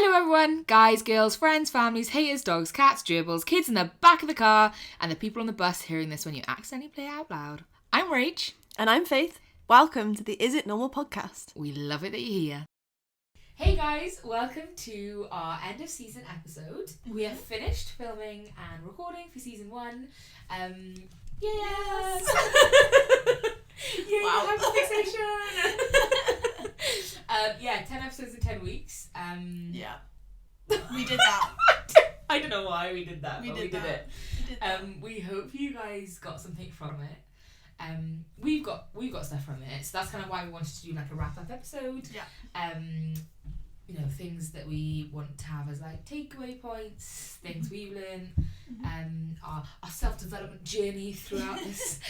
Hello everyone, guys, girls, friends, families, haters, dogs, cats, gerbils, kids in the back of the car, and the people on the bus hearing this when you accidentally play out loud. I'm Rach. And I'm Faith. Welcome to the Is It Normal podcast. We love it that you're here. Hey guys, welcome to our end of season episode. We have finished filming and recording for season 1. Yes! Yay, Wow. hyperfixation! 10 episodes in 10 weeks. Yeah. We did that. I don't know why we did that, We but did we did that. it. We hope you guys got something from it. We've got stuff from it, so that's kind of why we wanted to do like a wrap up episode. Yeah. You know, things that we want to have as like takeaway points, things we've learned, our self development journey throughout this.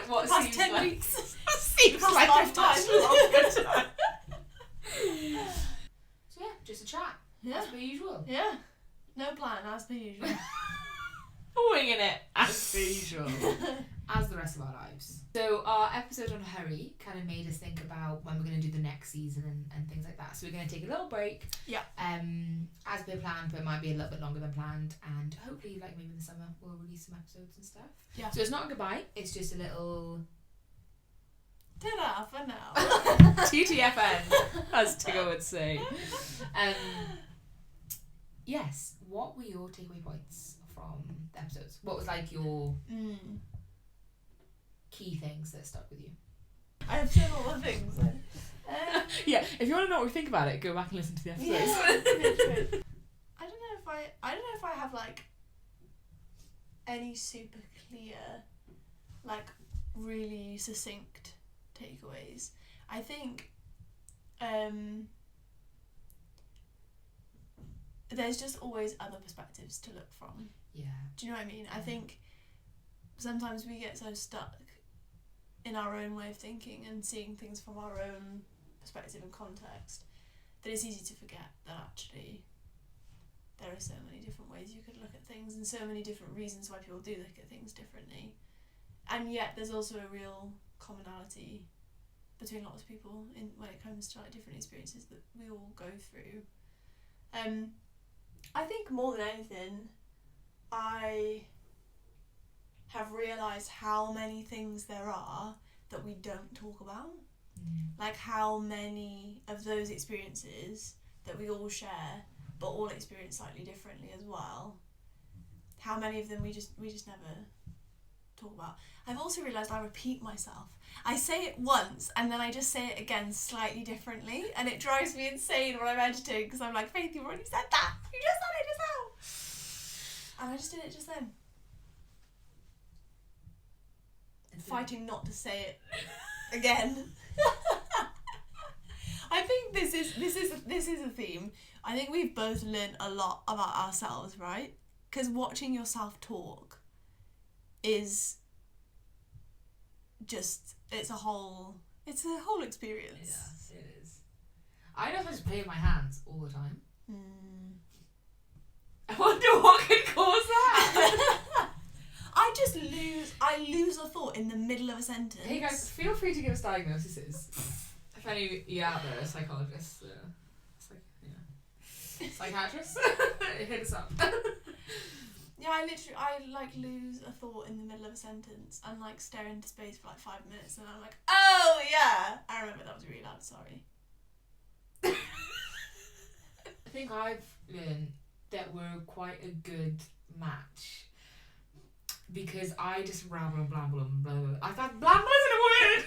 What Past seems 10 like, weeks. seems Past like lifetime. a longer time. So yeah, just a chat. Yeah. As per usual. Yeah. No plan, as per usual. Winging it as per usual. As the rest of our lives. So our episode on Hurry kind of made us think about when we're going to do the next season and things like that. So we're going to take a little break. Yeah. As per planned, but it might be a little bit longer than planned. And hopefully, like maybe in the summer, we'll release some episodes and stuff. Yeah. So it's not a goodbye. It's just a little Ta-da for now. TTFN, as Tigger would say. Yes. What were your takeaway points from the episodes? What was like your key things that stuck with you? I have said all the things. Yeah, if you want to know what we think about it, go back and listen to the episodes. Yeah. I don't know if I have like any super clear, like really succinct takeaways. I think there's just always other perspectives to look from. Yeah. Do you know what I mean? I think sometimes we get so stuck in our own way of thinking and seeing things from our own perspective and context that it's easy to forget that actually there are so many different ways you could look at things and so many different reasons why people do look at things differently. And yet there's also a real commonality between lots of people in when it comes to like different experiences that we all go through. I think more than anything, I have realised how many things there are that we don't talk about. Like how many of those experiences that we all share, but all experience slightly differently as well. How many of them we just never talk about. I've also realised I repeat myself. I say it once and then I just say it again slightly differently, and it drives me insane when I'm editing because I'm like, Faith, you've already said that. You just said it just now. And I just did it just then. Fighting not to say it again. I think this is a theme. I think we've both learned a lot about ourselves, right? Because watching yourself talk is just it's a whole experience. Yes, it is. I know if I just play with my hands all the time. I wonder what could cause that. I lose a thought in the middle of a sentence. Hey guys, feel free to give us diagnoses. If any of you out there are psychologists, psychiatrists, hit us up. Yeah, I lose a thought in the middle of a sentence and like stare into space for like 5 minutes, and I'm like, oh yeah, I remember that was really loud. Sorry. I think I've learned that we're quite a good match. Because I just ramble and blamble and blah, blah, blah. I thought blamble isn't a word!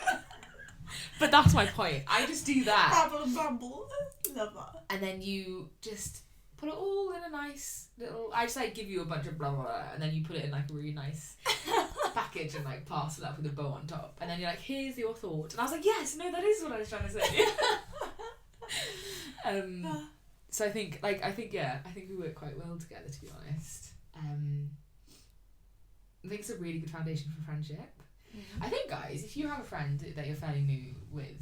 But that's my point. I just do that. Ramble and bramble. Love that. And then you just put it all in a nice little... I just like give you a bunch of blah, blah, blah, and then you put it in like a really nice package and like parcel it up with a bow on top. And then you're like, here's your thought. And I was like, yes, no, that is what I was trying to say. So I think we work quite well together, to be honest. I think it's a really good foundation for friendship. I think, guys, if you have a friend that you're fairly new with,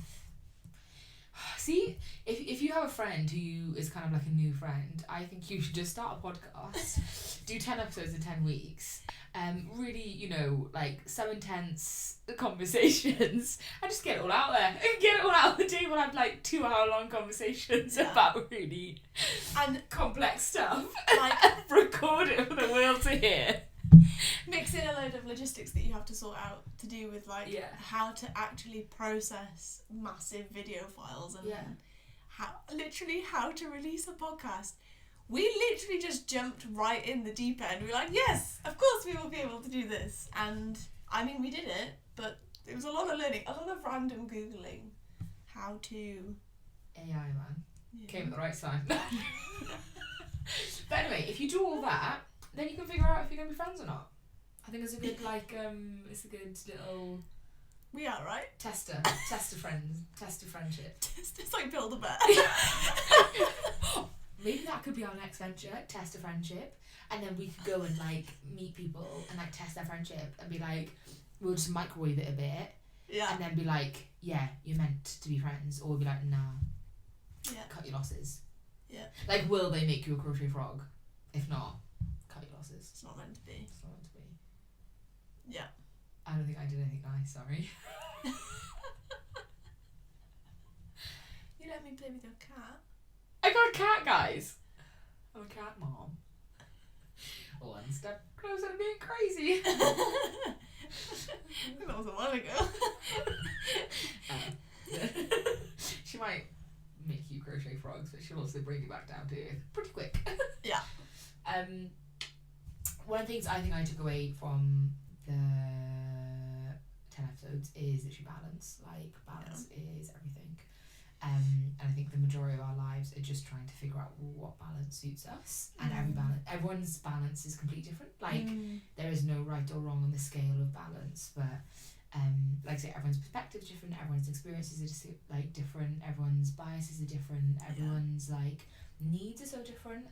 see, if you have a friend who is kind of like a new friend, I think you should just start a podcast, do 10 episodes in 10 weeks, really, you know, like some intense conversations. I just get it all out there. Get it all out on the table. Have like 2-hour-long conversations about really and complex stuff. Like record it for the world to hear. Mix in a load of logistics that you have to sort out to do with like how to actually process massive video files and how to release a podcast. We literally just jumped right in the deep end. We were like, yes, of course we will be able to do this. And I mean, we did it, but it was a lot of learning, a lot of random Googling how to... AI, man. Came at the right time. But anyway, if you do all that, then you can figure out if you're going to be friends or not. I think it's a good, like, it's a good little... We are, right? Tester friendship. It's like Build-A-Bear. Maybe that could be our next venture, test a friendship, and then we could go and like meet people and like test their friendship and be like, we'll just microwave it a bit, and then be like, yeah, you're meant to be friends, or we'll be like, nah, cut your losses. Yeah. Like, will they make you a crochet frog? If not, cut your losses. It's not meant to be. It's not meant to be. Yeah. I don't think I did anything nice. Sorry. You let me play with your cat. I got a cat, guys. I'm a cat mom. One step closer to being crazy. That was a while ago. She might make you crochet frogs, but she'll also bring you back down to earth pretty quick. Yeah. One of the things I think I took away from the 10 episodes is literally balance. Like, balance is everything. And I think the majority of our lives are just trying to figure out what balance suits us, and everyone's balance is completely different. Like there is no right or wrong on the scale of balance, but like I say, everyone's perspective is different, everyone's experiences are just like different, everyone's biases are different, everyone's like needs are so different.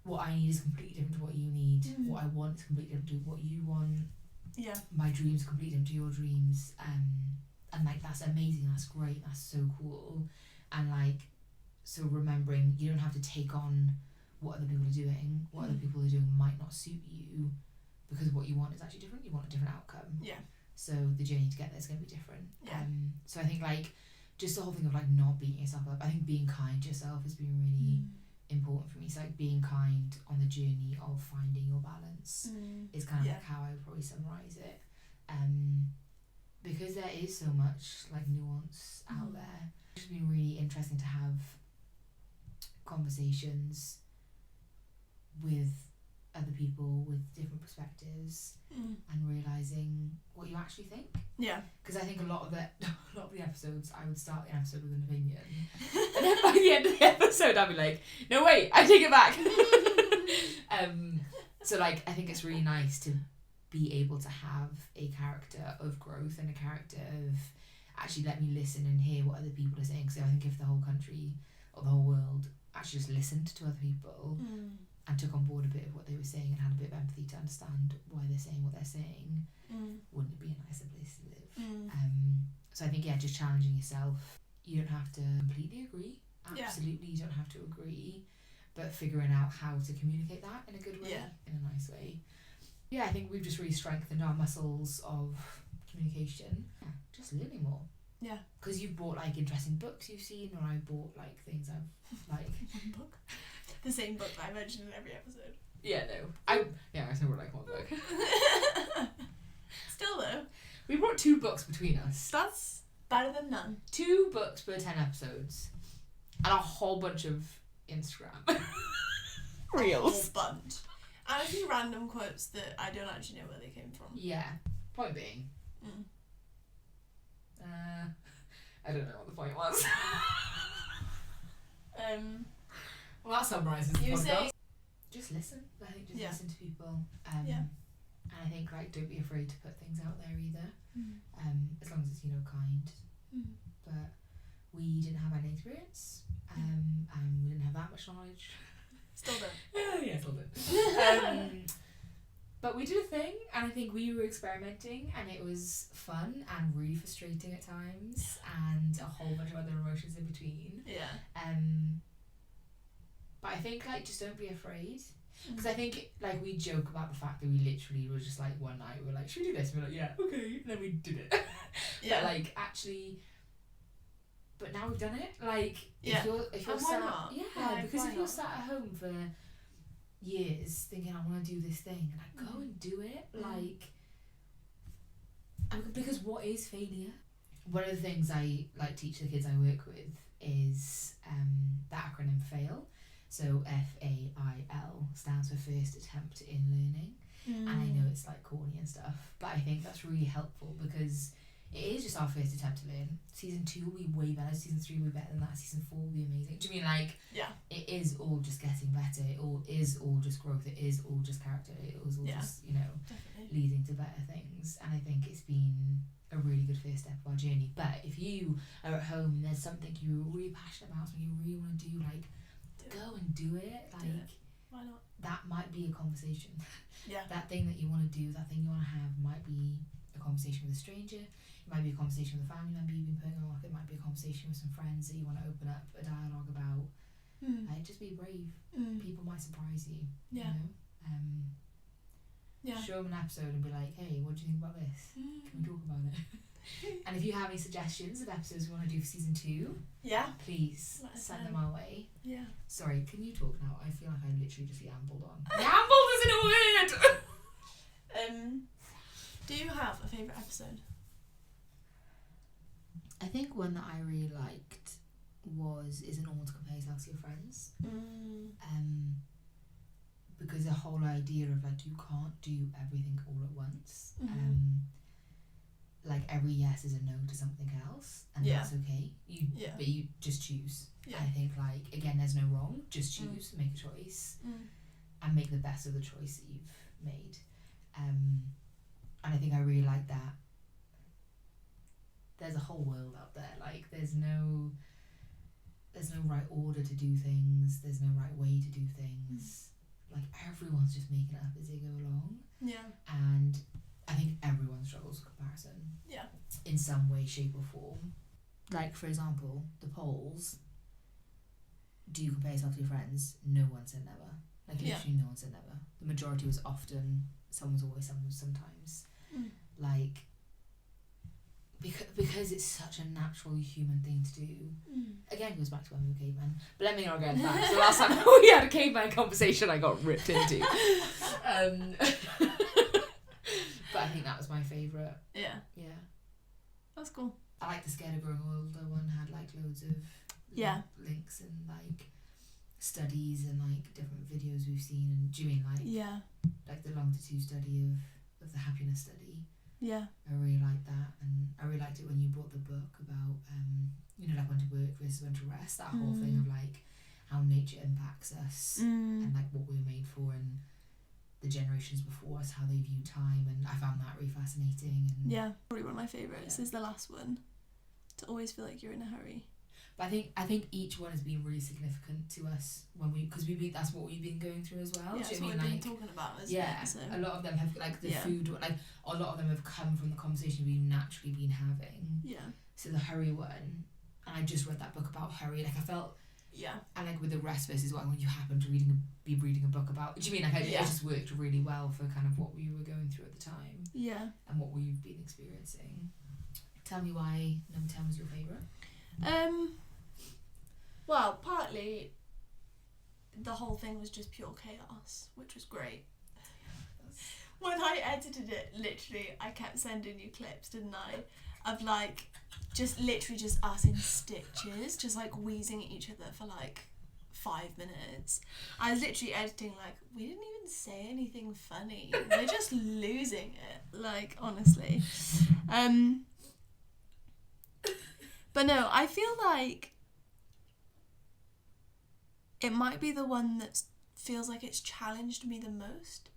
What I need is completely different to what you need. What I want is completely different to what you want. Yeah. My dreams are completely different to your dreams. And like that's amazing, that's great, that's so cool. And like, so remembering you don't have to take on what other people are doing. What other people are doing might not suit you, because what you want is actually different. You want a different outcome. Yeah. So the journey to get there is going to be different. Yeah. So I think like just the whole thing of like not beating yourself up. I think being kind to yourself has been really important for me. So like being kind on the journey of finding your balance is kind of like how I would probably summarize it. Because there is so much like nuance out there. It's been really interesting to have conversations with other people with different perspectives and realising what you actually think. Yeah. Because I think a lot of the episodes, I would start the episode with an opinion, and then by the end of the episode, I'd be like, no wait, I take it back. So like, I think it's really nice to be able to have a character of growth and a character of actually let me listen and hear what other people are saying. So I think if the whole country or the whole world actually just listened to other people and took on board a bit of what they were saying and had a bit of empathy to understand why they're saying what they're saying, wouldn't it be a nicer place to live? So I think, just challenging yourself. You don't have to completely agree. Absolutely, you don't have to agree. But figuring out how to communicate that in a good way, in a nice way. Yeah, I think we've just really strengthened our muscles of communication. Yeah, just learning more. Yeah. Because you've bought like interesting books you've seen, or I bought like things I've like. One book. The same book that I mentioned in every episode. Yeah, no. I still brought like one book. Still though. We brought 2 books between us. That's better than none. 2 books per 10 episodes. And a whole bunch of Instagram. Reels. A whole bunch. And a few random quotes that I don't actually know where they came from. Yeah. Point being. I don't know what the point was. Well, that summarises the podcast. Just listen. I think just listen to people. And I think like don't be afraid to put things out there either. As long as it's kind. But we didn't have any experience. And we didn't have that much knowledge. Still don't. Yeah, still don't. But we did a thing, and I think we were experimenting, and it was fun and really frustrating at times, and a whole bunch of other emotions in between. Yeah. But I think like just don't be afraid. Because I think, like, we joke about the fact that we literally were just, like, one night, we were like, should we do this? And we're like, yeah, okay. And then we did it. Yeah. But, like, actually... But now we've done it. Like, Yeah. if you're And why sat... not? Yeah, Like, because why if you're not? sat at home for years thinking, I want to do this thing, like, go and do it. Like... Because what is failure? One of the things I, like, teach the kids I work with is the acronym FAIL. So FAIL stands for First Attempt in Learning. And I know it's like corny and stuff, but I think that's really helpful because it is just our first attempt to learn. Season 2 will be way better, Season 3 will be better than that, Season 4 will be amazing. Do you mean, like, Yeah. it is all just getting better, it all is all just growth, it is all just character, it is all just, you know, Definitely. leading to better things. And I think it's been a really good first step of our journey. But if you are at home and there's something you're really passionate about, something you really want to do, like, go and do it. Like, Do it. Why not? that might be a conversation. Yeah. That thing that you want to do, that thing you want to have, might be a conversation with a stranger. It might be a conversation with a family member you've been putting off. It might be a conversation with some friends that you want to open up a dialogue about. Like, just be brave. People might surprise you. Yeah. You know? Yeah. Show them an episode and be like, hey, what do you think about this? Can we talk about it? And if you have any suggestions of episodes we want to do for Season 2, Yeah. please Let us send know. them our way. Yeah. Sorry, can you talk now? I feel like I literally just yambled on. Yambled isn't a word! Do you have a favourite episode? I think one that I really liked was Is It Normal to Compare Yourself to Your Friends? Because the whole idea of, like, you can't do everything all at once. Like, every yes is a no to something else, and that's okay. But you just choose. Yeah. I think, like, again, there's no wrong. Just choose, make a choice, and make the best of the choice that you've made. And I think I really like that. There's a whole world out there. Like, there's no right order to do things. There's no right way to do things. Like, everyone's just making it up as they go along. Yeah. And I think everyone struggles with comparison. Yeah. In some way, shape or form. Like, for example, the polls. Do you compare yourself to your friends? No one said never. Like, literally no one said never. The majority was often, someone's always, sometimes. Like, because it's such a natural human thing to do. Again, it goes back to when we were cavemen. But let me not go into that. So the last time we had a caveman conversation, I got ripped into. But I think that was my favourite. Yeah. Yeah. That's cool. I like the Scared of Growing Older one, had like loads of links and like studies and like different videos we've seen. And do you mean like the longitude study of the happiness study? Yeah. I really liked that, and I really liked it when you brought the book about you know, like when to work versus when to rest. That whole thing of like how nature impacts us and like what we were made for, and the generations before us, how they view time, and I found that really fascinating. And yeah, probably one of my favourites is the last one. To always feel like you're in a hurry. But I think each one has been really significant to us because that's what we've been going through as well. Yeah, do that's you what mean, we've like, been talking about. Yeah, so. a lot of them have like the food, like a lot of them have come from the conversation we've naturally been having. Yeah. So the hurry one, and I just read that book about hurry. Like I felt. Yeah. And like with the rest versus what when you happen to be reading a book about. Do you mean like it just worked really well for kind of what we were going through at the time? Yeah. And what we've been experiencing. Tell me why number 10 was your favourite. Well, partly the whole thing was just pure chaos, which was great. When I edited it, literally, I kept sending you clips, didn't I? Of like, just literally just us in stitches, just like wheezing at each other for like 5 minutes. I was literally editing like, we didn't even say anything funny. We're just losing it, like, honestly. But no, I feel like it might be the one that feels like it's challenged me the most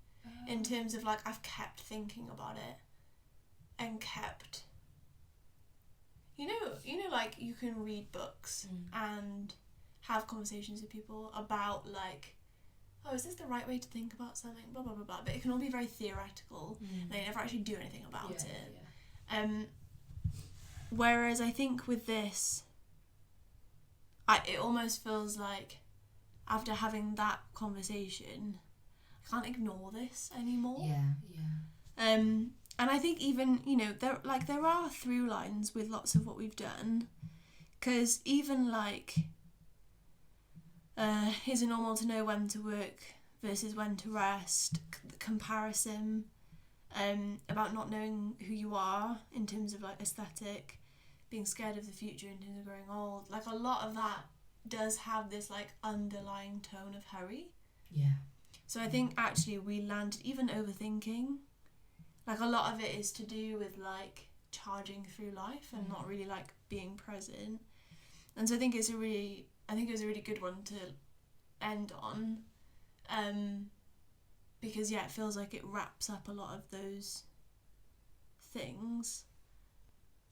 in terms of like I've kept thinking about it and kept, you know like you can read books and have conversations with people about like, oh, is this the right way to think about something, blah blah blah blah, but it can all be very theoretical and they never actually do anything about it. Whereas I think with this, it almost feels like after having that conversation, I can't ignore this anymore. Yeah. And I think even, you know, there are through lines with lots of what we've done, because even like, is it normal to know when to work versus when to rest? Comparison, about not knowing who you are in terms of like aesthetic, being scared of the future in terms of growing old. Like a lot of that does have this like underlying tone of hurry. Yeah. So I think actually we landed, even overthinking, like a lot of it is to do with like charging through life and not really like being present. And so I think it was a really good one to end on, because yeah, it feels like it wraps up a lot of those things.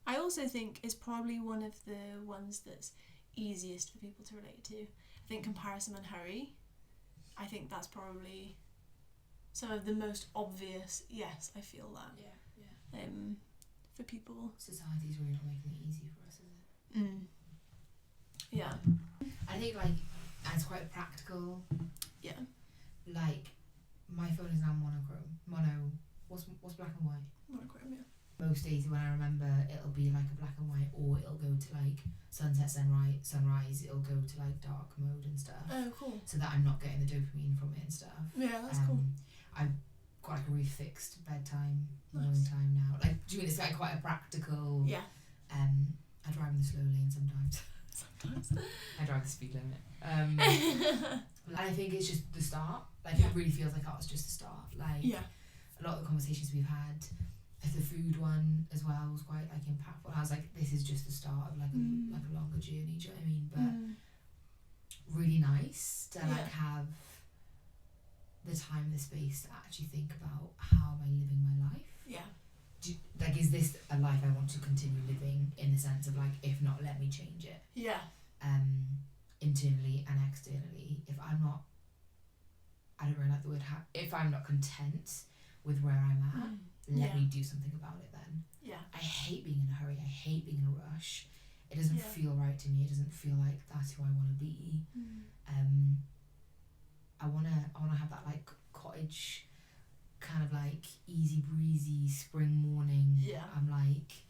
I also think it's probably one of the ones that's easiest for people to relate to. I think comparison and hurry, I think that's probably some of the most obvious. Yes, I feel that. Yeah. For people. Society's really not making it easy for us, is it? Yeah. I think like it's quite practical. Yeah. Like my phone is now monochrome. What's black and white? Monochrome, yeah. Most days when I remember, it'll be like a black and white, or it'll go to like sunset, sunrise. It'll go to like dark mode and stuff. Oh, cool. So that I'm not getting the dopamine from it and stuff. Yeah, that's cool. I've got like a really fixed bedtime, morning time now. Like, do you mean it's like quite a practical? Yeah. I drive in the slow lane sometimes. I drive the speed limit. I think it's just the start. Like it really feels like it's just the start. Like a lot of the conversations we've had, the food one as well was quite like impactful. I was like, this is just the start of like a longer journey. Do you know what I mean? But really nice to like have the time and the space to actually think about how am I living my life. Yeah. Like, is this a life I want to continue living, in the sense of like, if not, let me change it. Yeah. Internally and externally. If I'm not, I don't really like the word, if I'm not content with where I'm at, let me do something about it then. Yeah. I hate being in a hurry. I hate being in a rush. It doesn't feel right to me. It doesn't feel like that's who I want to be. I wanna have that like cottage, kind of like easy breezy spring morning. Yeah. I'm like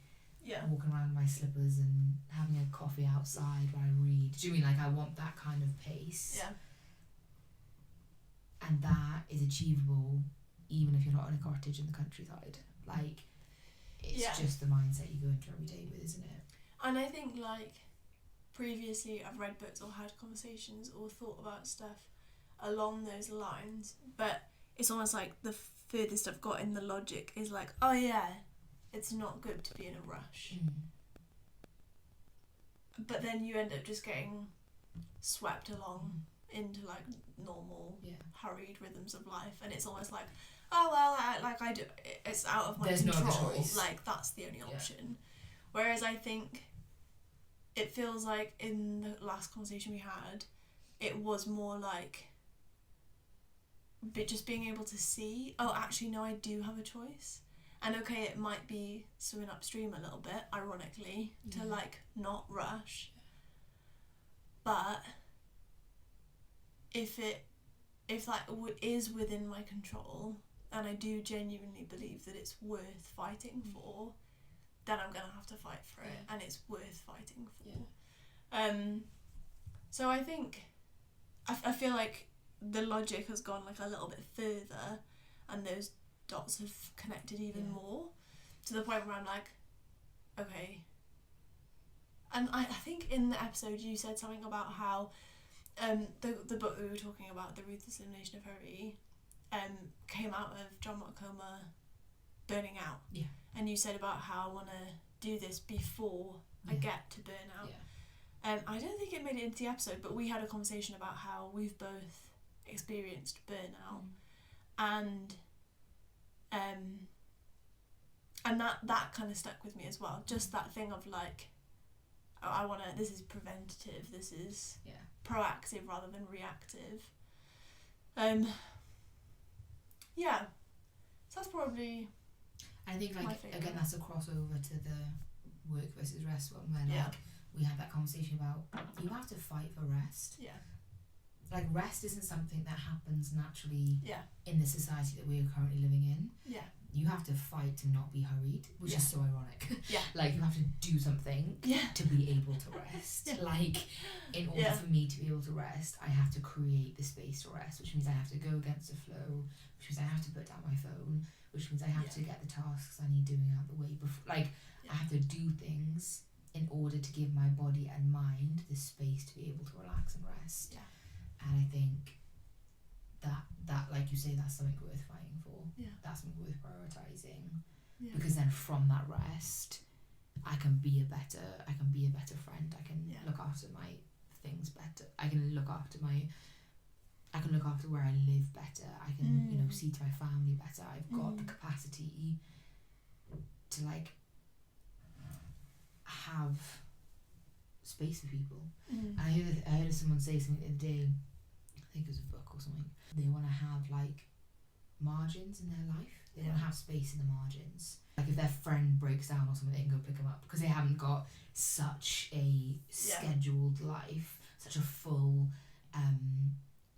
walking around in my slippers and having a coffee outside while I read. Do you mean like I want that kind of pace? Yeah. And that is achievable even if you're not in a cottage in the countryside. Like, it's just the mindset you go into every day with, isn't it? And I think like previously I've read books or had conversations or thought about stuff along those lines, but it's almost like the furthest I've got in the logic is like, oh yeah, it's not good to be in a rush. But then you end up just getting swept along into like normal hurried rhythms of life, and it's almost like, oh well, I do, it's out of my control. No other choice. Like that's the only option. Whereas I think it feels like in the last conversation we had, it was more like just being able to see, oh actually no, I do have a choice. And okay, it might be swimming upstream a little bit, ironically, to like not rush. But if that is within my control, and I do genuinely believe that it's worth fighting for, then I'm gonna have to fight for it, and it's worth fighting for. So I think I feel like the logic has gone like a little bit further, and those dots have connected even more, to the point where I'm like, okay. And I think in the episode you said something about how the book we were talking about, The Ruthless Elimination of Hurry, came out of John Marcoma burning out. Yeah. And you said about how I want to do this before I get to burnout. Yeah. I don't think it made it into the episode, but we had a conversation about how we've both experienced burnout, and that kind of stuck with me as well. Just that thing of like, oh, I want to, this is preventative, this is proactive rather than reactive. Yeah, so that's probably, I think like again that's a crossover to the work versus rest one, where like we had that conversation about you have to fight for rest. like rest isn't something that happens naturally Yeah. in the society that we are currently living in. Yeah. You have to fight to not be hurried, which is so ironic. Yeah. Like you have to do something to be able to rest. Like in order for me to be able to rest, I have to create the space to rest, which means I have to go against the flow, which means I have to put down my phone, which means I have to get the tasks I need doing out the way before. Like I have to do things in order to give my body and mind the space to be able to relax and rest. Yeah. And I think that like you say, that's something worth fighting for. Yeah. That's something worth prioritising. Yeah. Because then from that rest, I can be a better friend. I can look after my things better. I can look after where I live better. I can, you know, see to my family better. I've got the capacity to like have space for people. I heard someone say something the other day, I think it was a book or something. They want to have like margins in their life. They want to have space in the margins. Like if their friend breaks down or something, they can go pick them up because they haven't got such a scheduled life, such a full,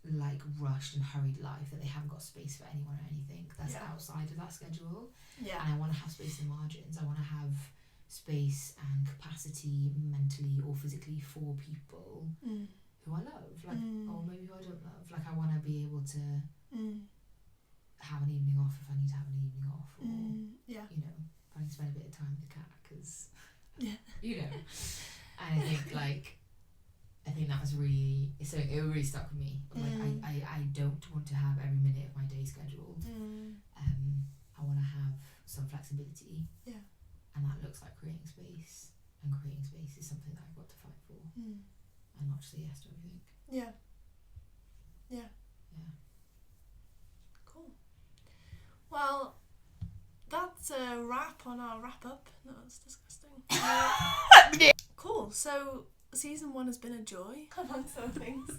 like rushed and hurried life that they haven't got space for anyone or anything that's outside of that schedule. Yeah. And I want to have space in the margins. I want to have space and capacity mentally or physically for people who I love, like or maybe who I don't love. Like I want to be able to have an evening off if I need to have an evening off, or you know, if I need to spend a bit of time with the cat because you know. And I think that was really, so it really stuck with me. Like I don't want to have every minute of my day scheduled. I want to have some flexibility. Yeah. And that looks like creating space. And creating space is something that I've got to fight for. And not just say yes to everything. Yeah. Yeah. Yeah. Cool. Well, that's a wrap on our wrap up. No, that's disgusting. Cool. So season 1 has been a joy, amongst other things.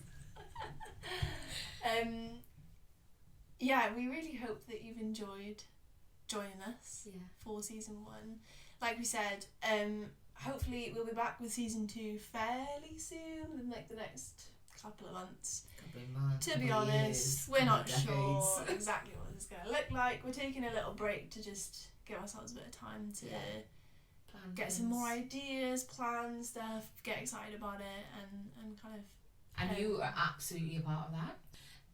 Yeah, we really hope that you've enjoyed joining us for season 1. Like we said, hopefully we'll be back with season 2 fairly soon, in like the next couple of months. To be honest, we're not sure exactly what it's going to look like. We're taking a little break to just give ourselves a bit of time to get some more ideas, plan stuff, get excited about it, and kind of. And you are absolutely a part of that.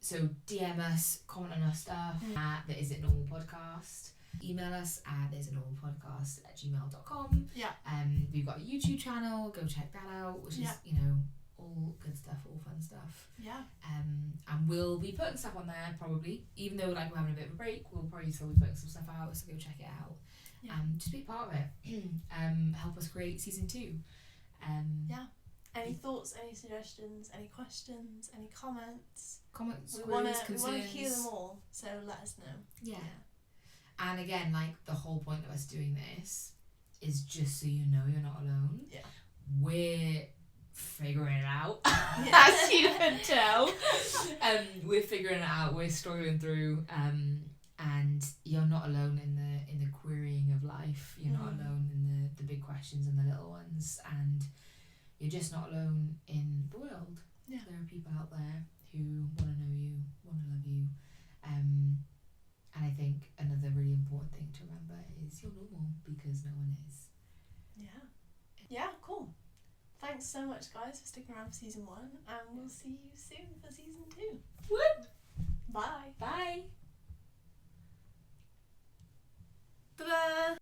So DM us, comment on our stuff at the Is It Normal podcast. Email us at isitnormalpodcast@gmail.com. Yeah. We've got a YouTube channel. Go check that out, which is, you know, all good stuff, all fun stuff. Yeah. And we'll be putting stuff on there probably, even though like we're having a bit of a break. We'll probably still be putting some stuff out, so go check it out. Yeah. Just be part of it. Help us create season 2. Yeah. Any thoughts, any suggestions, any questions, any comments? Comments, we want to hear them all, so let us know. Yeah. And again, like the whole point of us doing this is just so you know you're not alone. Yeah. We're figuring it out, as you can tell. We're figuring it out. We're struggling through. And you're not alone in the querying of life. You're not alone in the big questions and the little ones. And you're just not alone in the world. Yeah. There are people out there who want to know you, want to love you. And I think another really important thing to remember is you're normal because no one is. Yeah. Yeah, cool. Thanks so much, guys, for sticking around for season 1. And we'll see you soon for season 2. Whoop! Bye. Bye. Ta-da!